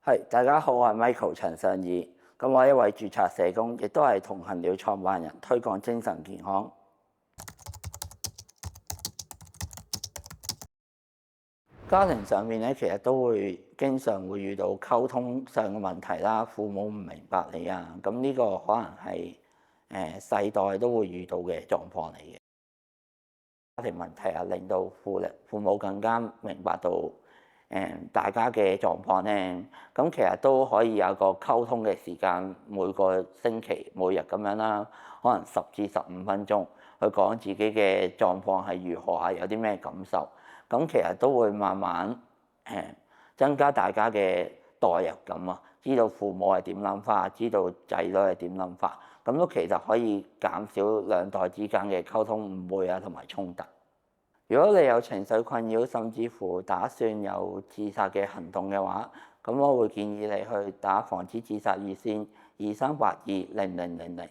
係，大家好，我係 Michael 陳尚義。咁我係一位註冊社工，亦都係同行鳥創辦人，推廣精神健康。家庭上面咧，其實都會經常會遇到溝通上嘅問題啦，父母唔明白你啊，咁呢個可能係世代都會遇到嘅狀況嚟嘅。家庭問題啊，令到父母更加明白到大家嘅狀況咧，咁其實都可以有個溝通嘅時間，每個星期每日咁樣啦，可能10至15分鐘去講自己嘅狀況係如何啊，有啲咩感受，咁其實都會慢慢增加大家嘅代入感啊，知道父母係點諗法，知道仔女係點諗法，咁都其實可以減少兩代之間嘅溝通誤會啊同埋衝突。如果你有情緒困擾，甚至乎打算有自殺嘅行動嘅話，咁我會建議你去打防止自殺熱線23820000。